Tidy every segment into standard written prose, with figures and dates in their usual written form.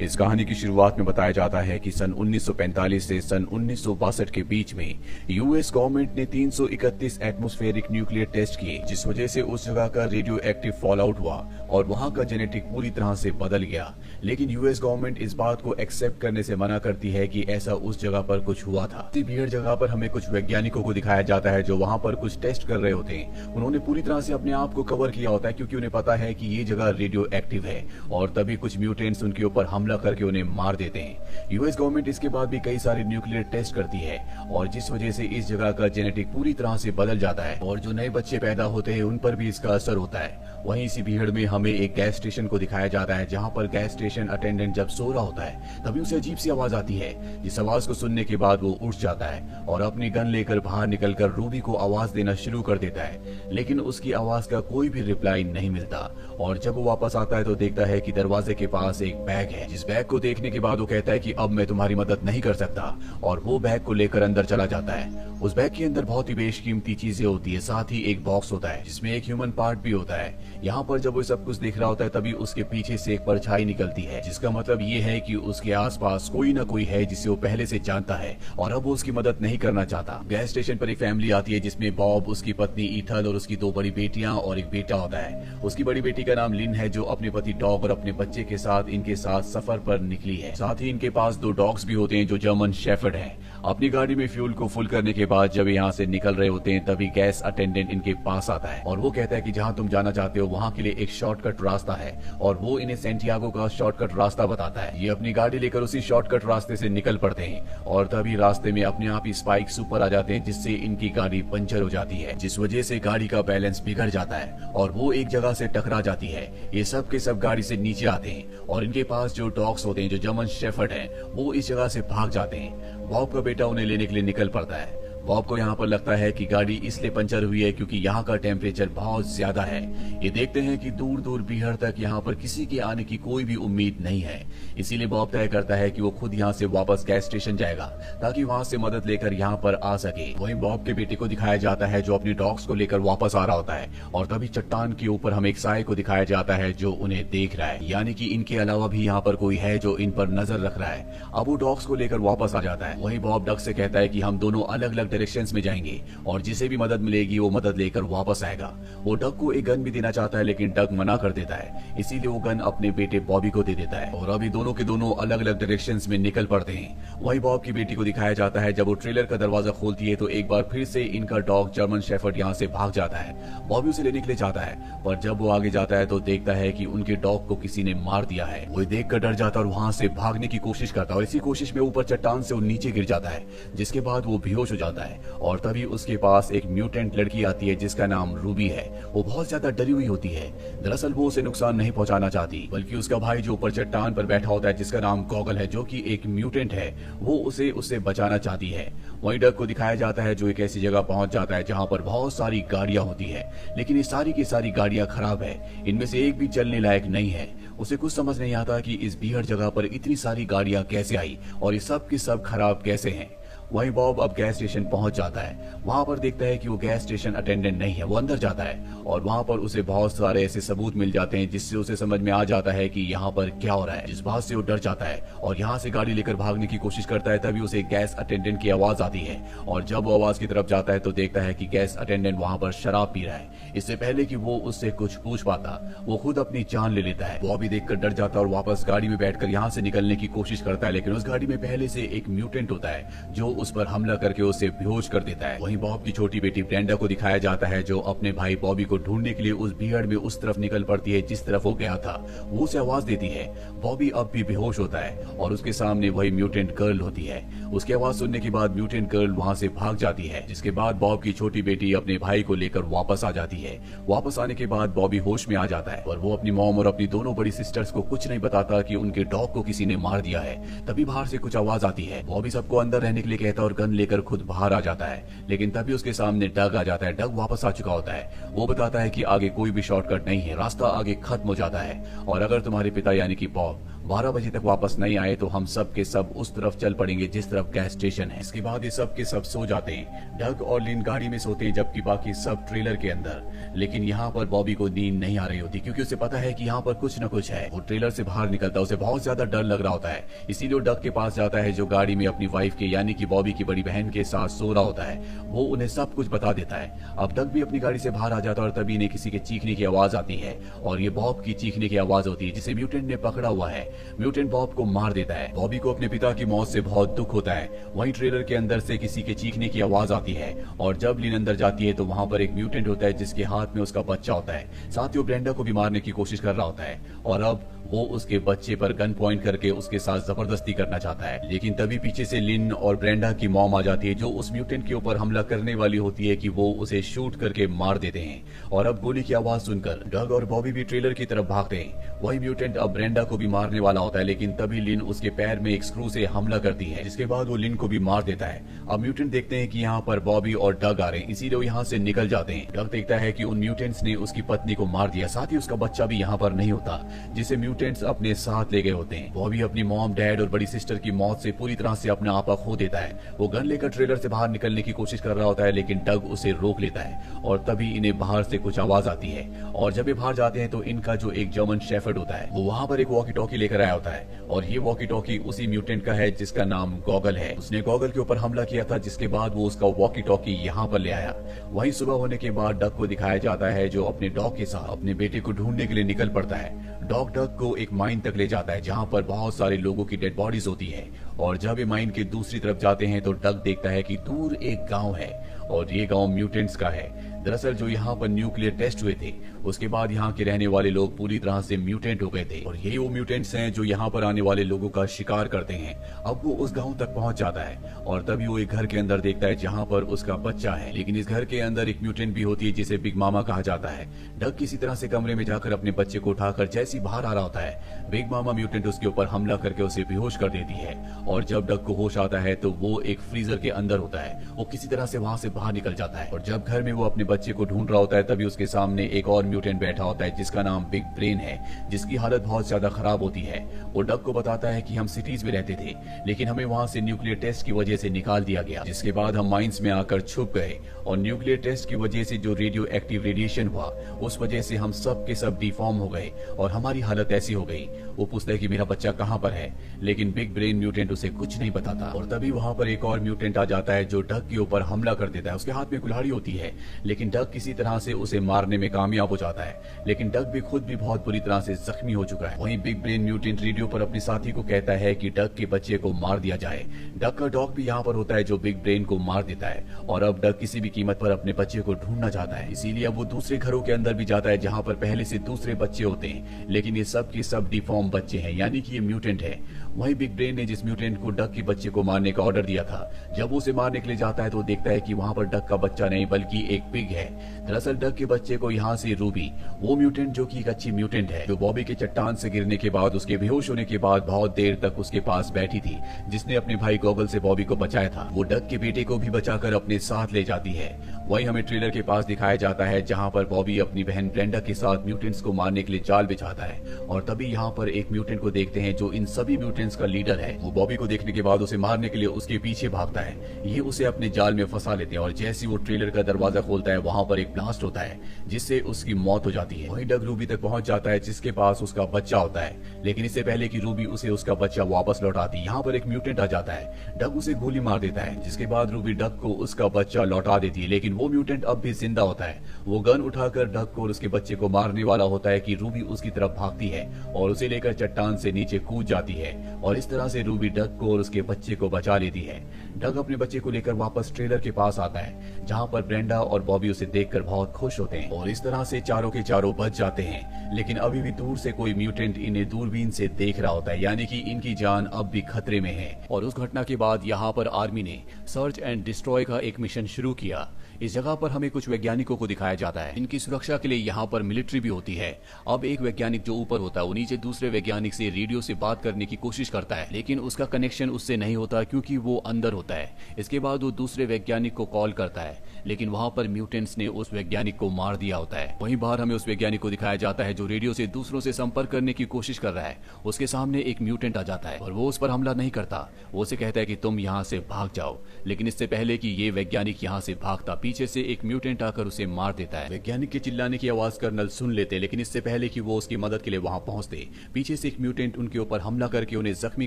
इस कहानी की शुरुआत में बताया जाता है कि सन 1945 से सन 1962 के बीच में यूएस गवर्नमेंट ने 331 एटमॉस्फेरिक न्यूक्लियर टेस्ट किए, जिस वजह से उस जगह का रेडियो एक्टिव फॉल आउट हुआ और वहां का जेनेटिक पूरी तरह से बदल गया। लेकिन यूएस गवर्नमेंट इस बात को एक्सेप्ट करने से मना करती है कि ऐसा उस जगह पर कुछ हुआ था। इसी भीड़ जगह पर हमें कुछ वैज्ञानिकों को दिखाया जाता है जो वहां पर कुछ टेस्ट कर रहे होते हैं। उन्होंने पूरी तरह से अपने आप को कवर किया होता है क्योंकि उन्हें पता है कि ये जगह रेडियो एक्टिव है और तभी कुछ म्यूटेंट्स उनके ऊपर हमला करके उन्हें मार देते हैं। यूएस गवर्नमेंट इसके बाद भी कई सारे न्यूक्लियर टेस्ट करती है और जिस वजह से इस जगह का जेनेटिक पूरी तरह से बदल जाता है और जो नए बच्चे पैदा होते हैं उन पर भी इसका असर होता है। वहीं इसी भीड़ में हमें एक गैस स्टेशन को दिखाया जाता है जहां पर गैस स्टेशन अटेंडेंट जब सो रहा होता है तभी उसे अजीब सी आवाज आती है। इस आवाज को सुनने के बाद वो उठ जाता है और अपनी गन लेकर बाहर निकलकर रूबी को आवाज देना शुरू कर देता है, लेकिन उसकी आवाज का कोई भी रिप्लाई नहीं मिलता। और जब वो वापस आता है तो देखता है कि दरवाजे के पास एक बैग है। जिस बैग को देखने के बाद वो कहता है कि अब मैं तुम्हारी मदद नहीं कर सकता और वो बैग को लेकर अंदर चला जाता है। उस बैग के अंदर बहुत ही बेशकीमती चीजें होती है, साथ ही एक बॉक्स होता है जिसमें एक ह्यूमन पार्ट भी होता है। यहाँ पर जब वो सब कुछ देख रहा होता है तभी उसके पीछे से एक परछाई निकलती है, जिसका मतलब ये है कि उसके आसपास कोई ना कोई है जिसे वो पहले से जानता है और अब वो उसकी मदद नहीं करना चाहता। गैस स्टेशन पर एक फैमिली आती है जिसमें बॉब, उसकी पत्नी ईथल और उसकी 2 बड़ी बेटियां और एक बेटा होता है। उसकी बड़ी बेटी का नाम लिन है जो अपने पति डॉग और अपने बच्चे के साथ इनके साथ सफर पर निकली है। साथ ही इनके पास 2 डॉग्स भी होते हैं जो जर्मन शेफर्ड है। अपनी गाड़ी में फ्यूल को फुल करने के बाद जब यहाँ से निकल रहे होते हैं तभी गैस अटेंडेंट इनके पास आता है और वो कहता है कि जहाँ तुम जाना चाहते हो वहाँ के लिए एक शॉर्टकट रास्ता है और वो इन्हें सेंटियागो का शॉर्टकट रास्ता बताता है। ये अपनी गाड़ी लेकर उसी शॉर्टकट रास्ते से निकल पड़ते हैं और तभी रास्ते में अपने आप ही स्पाइक्स ऊपर आ जाते हैं जिससे इनकी गाड़ी पंचर हो जाती है, जिस वजह से गाड़ी का बैलेंस बिगड़ जाता है और वो एक जगह से टकरा जाती है। ये सब के सब गाड़ी से नीचे आते हैं और इनके पास जो डॉग्स होते हैं जो जर्मन शेफर्ड है वो इस जगह से भाग जाते हैं। बॉब का बेटा उन्हें लेने के लिए निकल पड़ता है। बॉब को यहाँ पर लगता है कि गाड़ी इसलिए पंचर हुई है क्योंकि यहाँ का टेम्परेचर बहुत ज्यादा है। ये देखते हैं कि दूर दूर बिहार तक यहाँ पर किसी के आने की कोई भी उम्मीद नहीं है, इसीलिए बॉब तय करता है कि वो खुद यहाँ से वापस गैस स्टेशन जाएगा ताकि वहाँ से मदद लेकर यहाँ पर आ सके। वहीं बॉब के बेटे को दिखाया जाता है जो अपने डॉग्स को लेकर वापस आ रहा होता है और तभी चट्टान के ऊपर हमें एक साये को दिखाया जाता है जो उन्हें देख रहा है, यानी कि इनके अलावा भी यहाँ पर कोई है जो इन पर नजर रख रहा है। अब वो डॉग्स को लेकर वापस आ जाता है। वहीं बॉब डक से कहता है कि हम दोनों अलग अलग डायरेक्शंस में जाएंगे और जिसे भी मदद मिलेगी वो मदद लेकर वापस आएगा। वो डक को एक गन भी देना चाहता है लेकिन डक मना कर देता है, इसीलिए वो गन अपने बेटे बॉबी को दे देता है और अभी दोनों के दोनों अलग अलग डायरेक्शंस में निकल पड़ते हैं। वहीं बॉब की बेटी को दिखाया जाता है जब वो ट्रेलर का दरवाजा खोलती है तो एक बार फिर से इनका डॉग जर्मन शेफर्ड यहाँ से भाग जाता है। बॉबी उसे लेने के लिए जाता है पर जब वो आगे जाता है तो देखता है कि उनके डॉग को किसी ने मार दिया है। वो देख कर डर जाता है और वहाँ से भागने की कोशिश करता है और इसी कोशिश में ऊपर चट्टान से वो नीचे गिर जाता है, जिसके बाद वो बेहोश हो जाता है और तभी उसके पास एक म्यूटेंट लड़की आती है जिसका नाम रूबी है। वो बहुत ज्यादा डरी हुई होती है। दरअसल वो उसे नुकसान नहीं पहुंचाना चाहती बल्कि उसका भाई जो ऊपर चट्टान पर बैठा होता है जिसका नाम गॉगल है जो कि एक म्यूटेंट है, वो उससे बचाना चाहती है। वहीं डक को दिखाया जाता है जो एक ऐसी जगह पहुंच जाता है जहां पर बहुत सारी गाड़ियां होती है, लेकिन ये सारी की सारी गाड़ियां खराब है, इनमें से एक भी चलने लायक नहीं है। उसे कुछ समझ नहीं आता कि इस भीड़ जगह पर इतनी सारी गाड़ियां कैसे आई और ये सब की सब खराब कैसे हैं। वहीं बॉब अब गैस स्टेशन पहुंच जाता है। वहां पर देखता है कि वो गैस स्टेशन अटेंडेंट नहीं है। वो अंदर जाता है और वहां पर उसे बहुत सारे ऐसे सबूत मिल जाते हैं जिससे उसे समझ में आ जाता है कि यहाँ पर क्या हो रहा है, जिस बात से वो डर जाता है और यहाँ से गाड़ी लेकर भागने की कोशिश करता है। तभी उसे गैस अटेंडेंट की आवाज आती है और जब वो आवाज की तरफ जाता है तो देखता है कि गैस अटेंडेंट वहाँ पर शराब पी रहा है। इससे पहले कि वो उससे कुछ पूछ पाता वो खुद अपनी जान ले लेता है। वो भी देखकर डर जाता है और वापस गाड़ी में बैठकर यहाँ से निकलने की कोशिश करता है, लेकिन उस गाड़ी में पहले से एक म्यूटेंट होता है जो उस पर हमला करके उसे बेहोश कर देता है। वहीं बॉब की छोटी बेटी ब्रेंडा को दिखाया जाता है जो अपने भाई बॉबी को ढूंढने के लिए उस भीड़ में उस तरफ निकल पड़ती है जिस तरफ वो गया था। वो उसे आवाज देती है। बॉबी अब भी बेहोश होता है और उसके सामने वही म्यूटेंट गर्ल होती है। उसकी आवाज सुनने के बाद म्यूटेंट गर्ल वहाँ से भाग जाती है, जिसके बाद बॉब की छोटी बेटी अपने भाई को लेकर वापस आ जाती है। वापस आने के बाद बॉबी होश में आ जाता है और वो अपनी मॉम और अपनी दोनों बड़ी सिस्टर्स को कुछ नहीं बताता कि उनके डॉग को किसी ने मार दिया है। तभी बाहर से कुछ आवाज आती है। बॉबी सबको अंदर रहने के लिए कहता है और गन लेकर खुद बाहर आ जाता है, लेकिन तभी उसके सामने डग आ जाता है। डग वापस आ चुका होता है। वो बताता है कि आगे कोई भी शॉर्टकट नहीं है, रास्ता आगे खत्म हो जाता है और अगर तुम्हारे पिता यानी कि बॉब 12 बजे तक वापस नहीं आए तो हम सब के सब उस तरफ चल पड़ेंगे जिस तरफ गैस स्टेशन है। इसके बाद ये सब के सब सो जाते हैं। डग और लिन गाड़ी में सोते हैं जबकि बाकी सब ट्रेलर के अंदर। लेकिन यहाँ पर बॉबी को नींद नहीं आ रही होती क्योंकि उसे पता है कि यहाँ पर कुछ न कुछ है। वो ट्रेलर से बाहर निकलता है, उसे बहुत ज्यादा डर लग रहा होता है, इसीलिए वो डग के पास जाता है जो गाड़ी में अपनी वाइफ के यानी कि बॉबी की बड़ी बहन के साथ सो रहा होता है। वो उन्हें सब कुछ बता देता है। अब डग भी अपनी गाड़ी से बाहर आ जाता है और तभी इन्हें किसी के चीखने की आवाज आती है और ये बॉब की चीखने की आवाज होती है जिसे म्यूटेंट ने पकड़ा हुआ है। म्यूटेंट बॉब को मार देता है। बॉबी को अपने पिता की मौत से बहुत दुख होता है। वहीं ट्रेलर के अंदर से किसी के चीखने की आवाज आती है और जब लिन अंदर जाती है तो वहां पर एक म्यूटेंट होता है जिसके हाथ में उसका बच्चा होता है। साथ ही वो ब्रेंडा को भी मारने की कोशिश कर रहा होता है और अब वो उसके बच्चे पर गन पॉइंट करके उसके साथ जबरदस्ती करना चाहता है। लेकिन तभी पीछे से लिन और ब्रेंडा की मॉम आ जाती है जो उस म्यूटेंट के ऊपर हमला करने वाली होती है कि वो उसे शूट करके मार देते हैं। और अब गोली की आवाज सुनकर डग और बॉबी भी ट्रेलर की तरफ भागते हैं। वही म्यूटेंट अब ब्रेंडा को भी मारने वाला होता है लेकिन तभी लिन उसके पैर में एक स्क्रू से हमला करती है जिसके बाद वो लिन को भी मार देता है। अब म्यूटेंट देखते हैं कि यहाँ पर बॉबी और डग आ रहे हैं, इसीलिए वो यहाँ से निकल जाते हैं। डग देखता है कि उन म्यूटेंट्स ने उसकी पत्नी को मार दिया, साथ ही उसका बच्चा भी यहाँ पर नहीं होता जिसे म्यूटेंट्स अपने साथ ले गए होते हैं। बॉबी अपनी मॉम, डैड और बड़ी सिस्टर की मौत से पूरी तरह से अपना आपा खो देता है। वो गन लेकर ट्रेलर से बाहर निकलने की कोशिश कर रहा होता है लेकिन डग उसे रोक लेता है और तभी इन्हें बाहर से कुछ आवाज आती है और जब ये बाहर जाते हैं तो इनका जो एक जर्मन शेफर्ड होता है वो वहाँ पर एक वॉकी टॉकी लेकर आया होता है और ये वॉकी टॉकी उसी म्यूटेंट का है जिसका नाम गॉगल है। उसने गॉगल के ऊपर हमला किया था जिसके बाद वो उसका वॉकी टॉकी यहाँ पर ले आया। वहीं सुबह होने के बाद डग को दिखाया जाता है जो अपने डॉग के साथ अपने बेटे को ढूंढने के लिए निकल पड़ता है। डॉग डग को एक माइन तक ले जाता है जहाँ पर बहुत सारे लोगों की डेड बॉडीज होती है और जब ये माइन के दूसरी तरफ जाते हैं तो डग देखता है कि दूर एक गांव है और ये गांव म्यूटेंट्स का है। दरअसल जो यहाँ पर न्यूक्लियर टेस्ट हुए थे उसके बाद यहाँ के रहने वाले लोग पूरी तरह से म्यूटेंट हो गए थे और यही वो म्यूटेंट्स हैं जो यहाँ पर आने वाले लोगों का शिकार करते हैं। अब वो उस गांव तक पहुंच जाता है और तभी वो एक घर के अंदर देखता है जहाँ पर उसका बच्चा है। लेकिन इस घर के अंदर एक म्यूटेंट भी होती है जिसे बिग मामा कहा जाता है। डग किसी तरह से कमरे में जाकर अपने बच्चे को उठाकर जैसे बाहर आ रहा होता है बिग मामा म्यूटेंट उसके ऊपर हमला करके उसे बेहोश कर देती है और जब डग को होश आता है तो वो एक फ्रीजर के अंदर होता है। वो किसी तरह से वहां से बाहर निकल जाता है और जब घर में वो अपने बच्चे को ढूंढ रहा होता है तभी उसके सामने एक और म्यूटेंट बैठा होता है जिसका नाम बिग ब्रेन है जिसकी हालत बहुत ज्यादा खराब होती है। वो डग को बताता है कि हम सिटीज में रहते थे लेकिन हमें वहां से न्यूक्लियर टेस्ट की वजह से निकाल दिया गया, जिसके बाद हम माइंस में आकर छुप गए और न्यूक्लियर टेस्ट की वजह से जो रेडियो एक्टिव रेडिएशन हुआ उस वजह से हम सब के सब डिफॉर्म हो गए और हमारी हालत ऐसी हो गई। वो पूछता है कि मेरा बच्चा कहाँ पर है लेकिन बिग ब्रेन म्यूटेंट उसे कुछ नहीं बताता और तभी वहां पर एक और म्यूटेंट आ जाता है जो डग के ऊपर हमला कर देता है। उसके हाथ में कुल्हाड़ी होती है लेकिन डग किसी तरह से उसे मारने में कामयाब हो जाता है लेकिन डग भी खुद भी बहुत बुरी तरह से जख्मी हो चुका है। वहीं बिग ब्रेन म्यूटेंट रेडियो पर अपने साथी को कहता है कि डग के बच्चे को मार दिया जाए। डग का डॉग भी यहाँ पर होता है जो बिग ब्रेन को मार देता है और अब डग किसी भी कीमत पर अपने बच्चे को ढूंढना चाहता है, इसीलिए अब वो दूसरे घरों के अंदर भी जाता है जहाँ पर पहले से दूसरे बच्चे होते हैं लेकिन ये सब के सब डिफॉर्म बच्चे हैं यानी कि ये म्यूटेंट है। वहीं बिग ब्रेन ने जिस म्यूटेंट को डग के बच्चे को मारने का ऑर्डर दिया था जब वो उसे मारने के लिए जाता है तो देखता है कि वहाँ पर डग का बच्चा नहीं बल्कि एक पिग है। दरअसल डग के बच्चे को यहाँ से रूबी, वो म्यूटेंट जो कि एक अच्छी म्यूटेंट है जो बॉबी के चट्टान से गिरने के बाद उसके बेहोश होने के बाद बहुत देर तक उसके पास बैठी थी, जिसने अपने भाई गॉगल से बॉबी को बचाया था, वो डग के बेटे को भी बचाकर अपने साथ ले जाती है। वहीं हमें ट्रेलर के पास दिखाया जाता है जहाँ पर बॉबी अपनी बहन ब्रेंडा के साथ म्यूटेंट्स को मारने के लिए जाल बिछाता है और तभी यहाँ पर एक म्यूटेंट को देखते हैं जो इन सभी म्यूटेंट्स का लीडर है। वो बॉबी को देखने के बाद उसे मारने के लिए उसके पीछे भागता है। ये उसे अपने जाल में फंसा लेते हैं और जैसे वो ट्रेलर का दरवाजा खोलता है वहाँ पर एक ब्लास्ट होता है जिससे उसकी मौत हो जाती है। वहीं डग रूबी तक पहुंच जाता है जिसके पास उसका बच्चा होता है लेकिन इससे पहले कि रूबी उसे उसका बच्चा वापस लौटाती यहाँ पर एक म्यूटेंट आ जाता है। डग उसे गोली मार देता है जिसके बाद रूबी डग को उसका बच्चा लौटा देती है लेकिन वो म्यूटेंट अब भी जिंदा होता है। वो गन उठाकर डग को और उसके बच्चे को मारने वाला होता है कि रूबी उसकी तरफ भागती है और उसे लेकर चट्टान से नीचे कूद जाती है और इस तरह से रूबी डग को और उसके बच्चे को बचा लेती है। डग अपने बच्चे को लेकर वापस ट्रेलर के पास आता है जहाँ पर ब्रेंडा और बॉबी उसे देखकर बहुत खुश होते हैं और इस तरह से चारों के चारों बच जाते हैं। लेकिन अभी भी दूर से कोई म्यूटेंट इन्हें दूरबीन से देख रहा होता है यानी कि इनकी जान अब भी खतरे में है। और उस घटना के बाद यहाँ पर आर्मी ने सर्च एंड डिस्ट्रॉय का एक मिशन शुरू किया। इस जगह पर हमें कुछ वैज्ञानिकों को दिखाया जाता है। इनकी सुरक्षा के लिए यहाँ पर मिलिट्री भी होती है। अब एक वैज्ञानिक जो ऊपर होता है वो नीचे दूसरे वैज्ञानिक से रेडियो से बात करने की कोशिश करता है, लेकिन उसका कनेक्शन उससे नहीं होता क्योंकि वो अंदर होता है। इसके बाद वो दूसरे वैज्ञानिक को कॉल करता है, लेकिन वहां पर म्यूटेंट्स ने उस वैज्ञानिक को मार दिया होता है। वहीं बाहर हमें उस वैज्ञानिक को दिखाया जाता है जो रेडियो से दूसरों से संपर्क करने की कोशिश कर रहा है। उसके सामने एक म्यूटेंट आ जाता है और वो उस पर हमला नहीं करता। वो उसे कहता है कि तुम यहाँ से भाग जाओ, लेकिन इससे पहले कि ये वैज्ञानिक यहाँ से भागता, पीछे से एक म्यूटेंट आकर उसे मार देता है। वैज्ञानिक के चिल्लाने की आवाज कर्नल सुन लेते, लेकिन इससे पहले कि वो उसकी मदद के लिए वहां पहुंचते, पीछे से एक म्यूटेंट उनके ऊपर हमला करके उन्हें जख्मी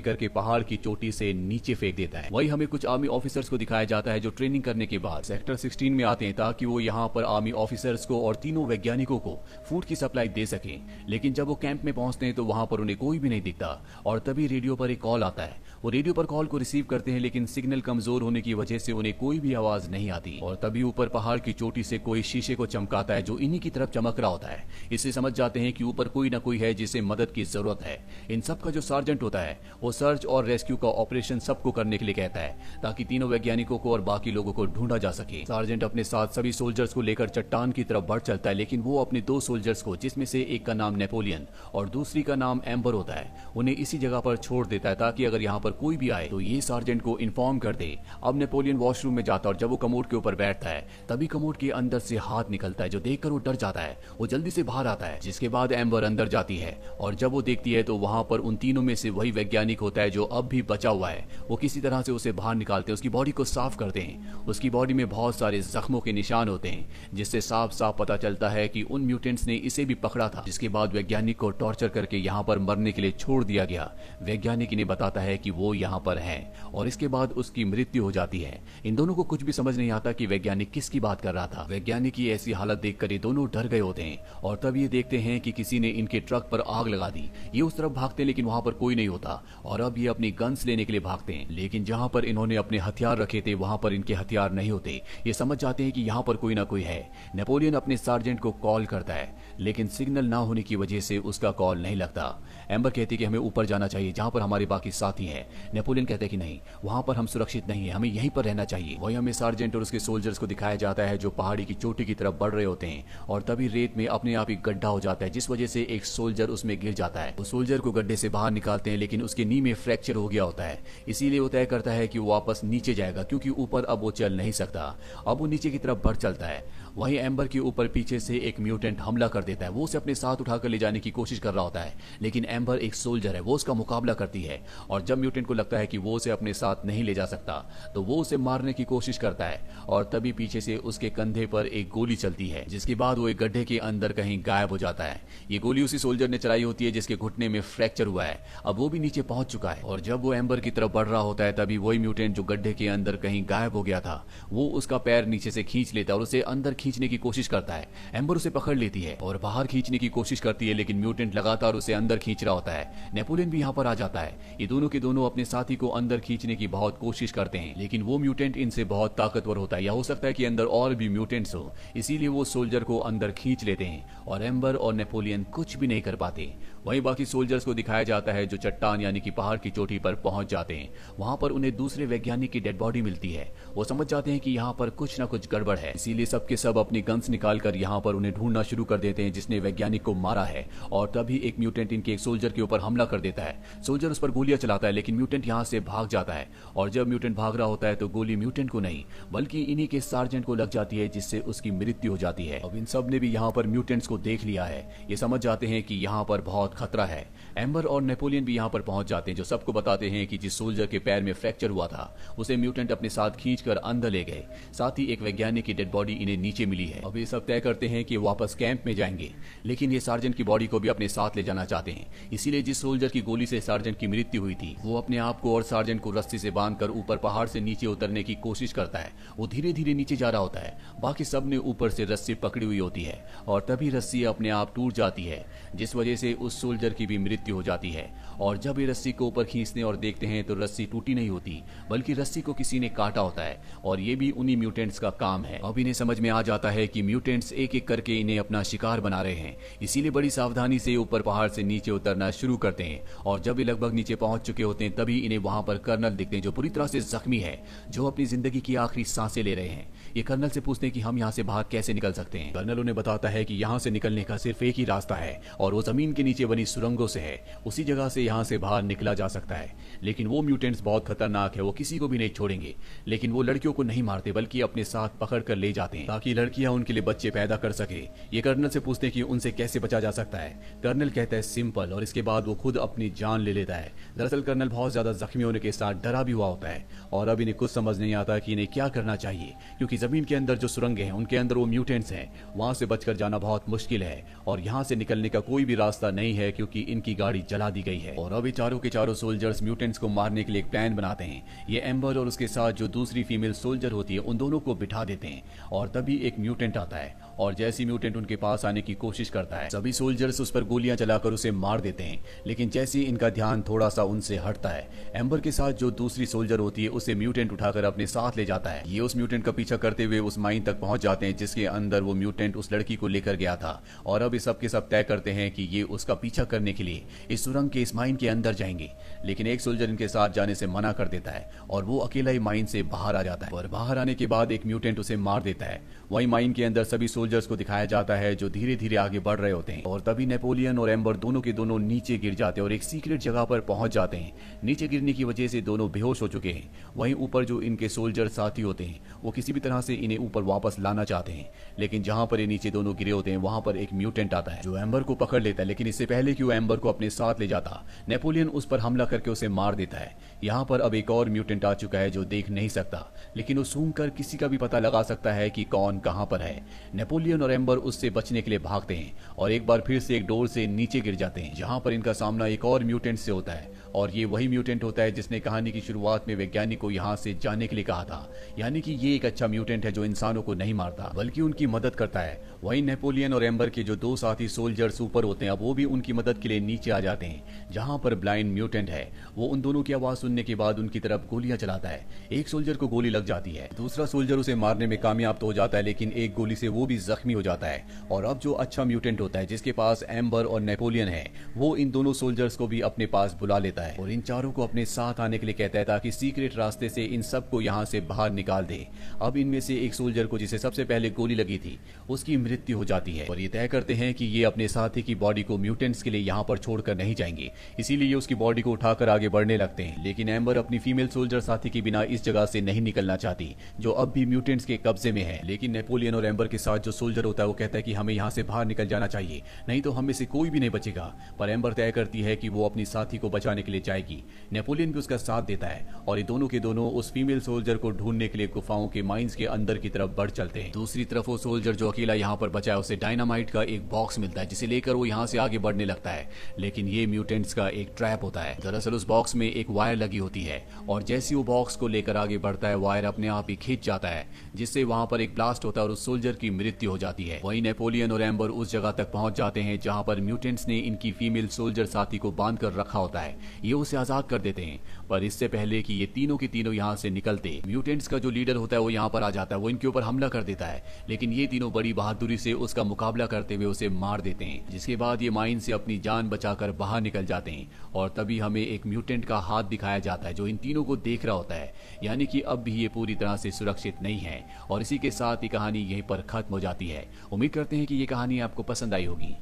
करके पहाड़ की चोटी से नीचे फेंक देता है। वही हमें कुछ आर्मी ऑफिसर्स को दिखाया जाता है जो ट्रेनिंग करने के बाद सेक्टर 16 में आते हैं ताकि वो यहाँ पर आर्मी ऑफिसर्स को और तीनों वैज्ञानिकों को फूड की सप्लाई दे सके। लेकिन जब वो कैंप में पहुंचते हैं तो वहां पर उन्हें कोई भी नहीं दिखता और तभी रेडियो पर एक कॉल आता है। वो रेडियो पर कॉल को रिसीव करते हैं, लेकिन सिग्नल कमजोर होने की वजह से उन्हें कोई भी आवाज नहीं आती। और तभी ऊपर पहाड़ की चोटी से कोई शीशे को चमकाता है जो इन्हीं की तरफ चमक रहा होता है। इससे समझ जाते हैं कि ऊपर कोई ना कोई है जिसे मदद की जरूरत है। इन सब का जो सार्जेंट होता है वो सर्च और रेस्क्यू का ऑपरेशन सबको करने के लिए कहता है ताकि तीनों वैज्ञानिकों को और बाकी लोगों को ढूंढा जा सके। सार्जेंट अपने साथ सभी सोल्जर्स को लेकर चट्टान की तरफ बढ़ चलता है, लेकिन वो अपने दो सोल्जर्स को, जिसमें से एक का नाम नेपोलियन और दूसरी का नाम एम्बर होता है, उन्हें इसी जगह पर छोड़ देता है ताकि अगर यहाँ पर कोई भी आए तो ये सार्जेंट को इन्फॉर्म कर दे। अब नेपोलियन वॉशरूम में जाता है और जब वो कमोड के ऊपर बैठता है तभी कमोड के अंदर से हाथ निकलता है जो देखकर वो डर जाता है। वो जल्दी से बाहर आता है, जिसके बाद एम्बर अंदर जाती है और जब वो देखती है तो वहां पर उन तीनों में से वही वैज्ञानिक होता है जो अब भी बचा हुआ है। वो किसी तरह से उसे बाहर निकालते हैं, उसकी बॉडी को साफ करते हैं। उसकी बॉडी में बहुत सारे जख्मों के निशान होते हैं, जिससे साफ साफ पता चलता है कि उन म्यूटेंट्स ने इसे भी पकड़ा था। जिसके बाद वैज्ञानिक को टॉर्चर करके यहाँ पर मरने के लिए छोड़ दिया गया। वैज्ञानिक इन्हें बताता है कि वो यहाँ पर है और इसके बाद उसकी मृत्यु हो जाती है। इन दोनों को कुछ भी समझ नहीं आता कि वैज्ञानिक किसकी बात कर रहा था। वैज्ञानिक की ऐसी हालत देखकर ये दोनों डर गए होते हैं और तब ये देखते हैं कि किसी ने इनके ट्रक पर आग लगा दी। ये उस तरफ भागते हैं लेकिन वहां पर कोई नहीं होता और अब ये अपनी गन्स लेने के लिए भागते हैं, लेकिन जहां पर इन्होंने अपने हथियार रखे थे वहां पर इनके हथियार नहीं होते। ये समझ जाते हैं कि यहाँ पर कोई ना कोई है। नेपोलियन अपने सार्जेंट को कॉल करता है, लेकिन सिग्नल ना होने की वजह से उसका कॉल नहीं लगता। एम्बर कहती है कि हमें ऊपर जाना चाहिए जहां पर हमारे बाकी साथी हैं। नेपोलियन कहते हैं कि नहीं, वहां पर हम सुरक्षित नहीं है, हमें यहीं पर रहना चाहिए। वही हमें सार्जेंट और उसके सोल्जर्स को दिखाया जाता है जो पहाड़ी की चोटी की तरफ बढ़ रहे होते हैं और तभी रेत में अपने आप ही गड्ढा हो जाता है, जिस वजह से एक सोल्जर उसमें गिर जाता है। वो सोल्जर को गड्ढे से बाहर निकालते हैं, लेकिन उसके नी में फ्रैक्चर हो गया होता है। इसीलिए वो तय करता है कि वो वापस नीचे जाएगा क्योंकि ऊपर अब वो चल नहीं सकता। अब वो नीचे की तरफ बढ़ चलता है। वहीं एम्बर के ऊपर पीछे से एक म्यूटेंट हमला कर देता है। वो उसे अपने साथ उठाकर ले जाने की कोशिश कर रहा होता है, लेकिन एम्बर एक सोल्जर है, वो उसका मुकाबला करती है और जब म्यूटेंट को लगता है कि वो उसे अपने साथ नहीं ले जा सकता तो वो उसे मारने की कोशिश करता है और तभी पीछे से उसके कंधे पर एक गोली चलती है, जिसके बाद वो एक गड्ढे के अंदर कहीं गायब हो जाता है। ये गोली उसी सोल्जर ने चलाई होती है जिसके घुटने में फ्रैक्चर हुआ है। अब वो भी नीचे पहुंच चुका है और जब वो एम्बर की तरफ बढ़ रहा होता है तभी वही म्यूटेंट जो गड्ढे के अंदर कहीं गायब हो गया था वो उसका पैर नीचे से खींच लेता है और उसे अंदर खींचने की कोशिश करता है। एम्बर उसे पकड़ लेती है और बाहर खींचने की कोशिश करती है, लेकिन म्यूटेंट लगातार उसे अंदर खींच रहा होता है। नेपोलियन भी यहाँ पर आ जाता है। ये दोनों के दोनों अपने साथी को अंदर खींचने की बहुत कोशिश करते हैं, लेकिन वो म्यूटेंट इनसे बहुत ताकतवर होता है या हो सकता है कि अंदर और भी म्यूटेंट्स हो, इसीलिए वो सोल्जर को अंदर खींच लेते हैं और एम्बर और नेपोलियन कुछ भी नहीं कर पाते। वहीं बाकी सोल्जर्स को दिखाया जाता है जो चट्टान यानी कि पहाड़ की चोटी पर पहुंच जाते हैं। वहां पर उन्हें दूसरे वैज्ञानिक की डेड बॉडी मिलती है। वो समझ जाते हैं कि यहाँ पर कुछ ना कुछ गड़बड़ है, इसीलिए सबके सब अपनी गन्स निकालकर यहाँ पर उन्हें ढूंढना शुरू कर देते हैं जिसने वैज्ञानिक को मारा है। और तभी एक म्यूटेंट इनके एक सोल्जर के ऊपर हमला कर देता है। सोल्जर उस पर गोलियां चलाता है, लेकिन म्यूटेंट यहाँ से भाग जाता है और जब म्यूटेंट भाग रहा होता है तो गोली म्यूटेंट को नहीं बल्कि इन्हीं के सार्जेंट को लग जाती है, जिससे उसकी मृत्यु हो जाती है। अब इन सब ने भी यहाँ पर म्यूटेंट्स को देख लिया है। ये समझ जाते हैं कि यहाँ पर बहुत खतरा है। एम्बर और नेपोलियन भी यहाँ पर पहुंच जाते हैं जो सबको बताते हैं कि जिस सोल्जर के पैर में फ्रैक्चर हुआ था उसे म्यूटेंट अपने साथ खींचकर अंदर ले गए। साथ ही एक वैज्ञानिक की डेड बॉडी इन्हें नीचे मिली है। अब ये सब तय करते हैं कि वापस कैंप में जाएंगे, लेकिन ये सार्जेंट की बॉडी को भी अपने साथ ले जाना चाहते हैं। इसीलिए जिस सोल्जर की गोली से सार्जेंट की मृत्यु हुई थी वो अपने आप को और सार्जेंट को रस्सी से बांधकर ऊपर पहाड़ से नीचे उतरने की कोशिश करता है। वो धीरे धीरे नीचे जा रहा होता है, बाकी सब ने ऊपर से रस्सी पकड़ी हुई होती है और तभी रस्सी अपने आप टूट जाती है, जिस वजह से उस सोल्जर की भी मृत्यु हो जाती है। और जब ये रस्सी को ऊपर खींचते और देखते हैं तो रस्सी टूटी नहीं होती, बल्कि रस्सी को किसी ने काटा होता है। और ये भी उन्हीं म्यूटेंट्स का काम है। अब इन्हें समझ में आ जाता है कि म्यूटेंट्स एक एक करके इन्हें अपना शिकार बना रहे हैं, इसीलिए बड़ी सावधानी से ऊपर पहाड़ से नीचे उतरना शुरू करते हैं। और जब ये लगभग नीचे पहुंच चुके होते हैं तभी इन्हें वहां पर कर्नल दिखते हैं, जो पूरी तरह से जख्मी है, जो अपनी जिंदगी की आखिरी सांसें ले रहे हैं। ये कर्नल से पूछते हैं कि हम यहाँ से बाहर कैसे निकल सकते हैं। कर्नल उन्हें बताता है कि यहाँ से निकलने का सिर्फ एक ही रास्ता है और वो जमीन के नीचे बनी सुरंगों से है। उसी जगह से यहाँ से बाहर निकला जा सकता है। लेकिन वो म्यूटेंट्स बहुत खतरनाक है, वो किसी को भी नहीं छोड़ेंगे। लेकिन वो लड़कियों को नहीं मारते, बल्कि अपने साथ पकड़ कर ले जाते हैं ताकि लड़कियां उनके लिए बच्चे पैदा कर सके। ये कर्नल से पूछते हैं कि उनसे कैसे बचा जा सकता है। कर्नल कहता है सिंपल, और इसके बाद वो खुद अपनी जान ले लेता है। दरअसल कर्नल बहुत ज्यादा जख्मी होने के साथ डरा भी हुआ होता है और अब इन्हें कुछ समझ नहीं आता कि इन्हें क्या करना चाहिए, क्योंकि जमीन के अंदर जो सुरंगें हैं उनके अंदर वो म्यूटेंट्स हैं। वहां से बचकर जाना बहुत मुश्किल है और यहाँ से निकलने का कोई भी रास्ता नहीं है, क्योंकि इनकी गाड़ी जला दी गई है। और अब ये चारों के चारों सोल्जर्स म्यूटेंट्स को मारने के लिए एक प्लान बनाते हैं। ये एम्बर और उसके साथ जो दूसरी फीमेल सोल्जर होती है उन दोनों को बिठा देते हैं। और तभी एक म्यूटेंट आता है और जैसी म्यूटेंट उनके पास आने की कोशिश करता है, सभी सोल्जर्स उस पर गोलियां चलाकर उसे मार देते हैं। लेकिन जैसे ही इनका ध्यान थोड़ा सा उनसे हटता है, एम्बर के साथ जो दूसरी सोल्जर होती है उसे म्यूटेंट उठाकर अपने साथ ले जाता है। ये उस म्यूटेंट का पीछा करते हुए उस माइन तक पहुंच जाते हैं जिसके अंदर वो म्यूटेंट उस लड़की को लेकर गया था। और अब ये सब के सब तय करते हैं कि ये उसका पीछा करने के लिए इस सुरंग के इस माइन के अंदर जाएंगे। लेकिन एक सोल्जर इनके साथ जाने से मना कर देता है और वो अकेला ही माइन से बाहर आ जाता है। और बाहर आने के बाद एक म्यूटेंट उसे मार देता है। वही माइन के अंदर सभी सोल्जर्स को दिखाया जाता है जो धीरे धीरे आगे बढ़ रहे होते हैं। और तभी नेपोलियन और एम्बर दोनों के दोनों नीचे गिर जाते हैं और एक सीक्रेट जगह पर पहुंच जाते हैं। नीचे गिरने की वजह से दोनों बेहोश हो चुके हैं। वहीं ऊपर जो इनके सोल्जर साथी होते हैं वो किसी भी तरह से इन्हें ऊपर वापस लाना चाहते हैं। लेकिन जहां पर ये नीचे दोनों गिरे होते हैं वहां पर एक म्यूटेंट आता है जो एम्बर को पकड़ लेता है। लेकिन इससे पहले कि वो एम्बर को अपने साथ ले जाता, नेपोलियन उस पर हमला करके उसे मार देता है। यहाँ पर अब एक और म्यूटेंट आ चुका है जो देख नहीं सकता, लेकिन वो सूंघ कर किसी का भी पता लगा सकता है कि कौन कहां पर है। नेपोलियन और एम्बर उससे बचने के लिए भागते हैं और एक बार फिर से एक डोर से नीचे गिर जाते हैं, जहां पर इनका सामना एक और म्यूटेंट से होता है। और ये वही म्यूटेंट होता है जिसने कहानी की शुरुआत में वैज्ञानिक को यहाँ से जाने के लिए कहा था। यानी कि ये एक अच्छा म्यूटेंट है जो इंसानों को नहीं मारता बल्कि उनकी मदद करता है। वहीं नेपोलियन और एम्बर के जो दो साथी सोल्जर्स ऊपर होते हैं अब वो भी उनकी मदद के लिए नीचे आ जाते हैं। जहां पर ब्लाइंड म्यूटेंट है वो उन दोनों की आवाज सुनने के बाद उनकी तरफ गोलियां चलाता है। एक सोल्जर को गोली लग जाती है, दूसरा सोल्जर उसे मारने में कामयाब तो हो जाता है, लेकिन एक गोली से वो भी जख्मी हो जाता है। और अब जो अच्छा म्यूटेंट होता है जिसके पास एम्बर और नेपोलियन है वो इन दोनों सोल्जर्स को भी अपने पास बुला लेता है और इन चारों को अपने साथ आने के लिए कहता है ताकि सीक्रेट रास्ते से इन सबको यहाँ से बाहर निकाल दे। अब इनमें से एक सोल्जर को जिसे सबसे पहले गोली लगी थी उसकी मृत्यु हो जाती है और ये तय करते हैं कि ये अपने साथी की बॉडी को म्यूटेंट्स के लिए यहाँ पर छोड़कर नहीं जाएंगे, इसीलिए ये उसकी बॉडी को उठाकर आगे बढ़ने लगते हैं। लेकिन एम्बर अपनी फीमेल सोल्जर साथी के बिना इस जगह से नहीं निकलना चाहती जो अब भी म्यूटेंट्स के कब्जे में है। लेकिन नेपोलियन और एम्बर के साथ जो सोल्जर होता है वो कहता है कि हमें यहाँ से बाहर निकल जाना चाहिए, नहीं तो हम में से कोई भी नहीं बचेगा। पर एम्बर तय करती है कि वो अपनी साथी को बचाने के लिए जाएगी। नेपोलियन भी उसका साथ देता है और ये दोनों के दोनों उस फीमेल सोल्जर को ढूंढने के लिए गुफाओं के माइंस के अंदर की तरफ बढ़ चलते हैं। दूसरी तरफ वो सोल्जर जो अकेला यहाँ पर बचा है उसे डायनामाइट का एक बॉक्स मिलता है जिसे लेकर वो यहाँ से आगे बढ़ने लगता है। लेकिन ये म्यूटेंट्स का एक ट्रैप होता है। दरअसल उस बॉक्स में एक वायर लगी होती है और जैसे वो बॉक्स को लेकर आगे बढ़ता है वायर अपने आप ही खींच जाता है, जिससे वहां पर एक ब्लास्ट होता है और उस सोल्जर की मृत्यु हो जाती है। वहीं नेपोलियन और एम्बर उस जगह तक पहुंच जाते हैं जहां पर म्यूटेंट्स ने इनकी फीमेल सोल्जर साथी को बांध कर रखा होता है। ये उसे आजाद कर देते हैं, पर इससे पहले कि ये तीनों के तीनों यहाँ से निकलते, म्यूटेंट्स का जो लीडर होता है वो यहाँ पर आ जाता है। वो इनके ऊपर हमला कर देता है, लेकिन ये तीनों बड़ी बहादुरी से उसका मुकाबला करते हुए उसे मार देते हैं, जिसके बाद ये माइन से अपनी जान बचाकर बाहर निकल जाते हैं। और तभी हमें एक म्यूटेंट का हाथ दिखाया जाता है जो इन तीनों को देख रहा होता है, यानी कि अब भी ये पूरी तरह से सुरक्षित नहीं है। और इसी के साथ ये कहानी यहीं पर खत्म हो जाती है। उम्मीद करते हैं कि ये कहानी आपको पसंद आई होगी।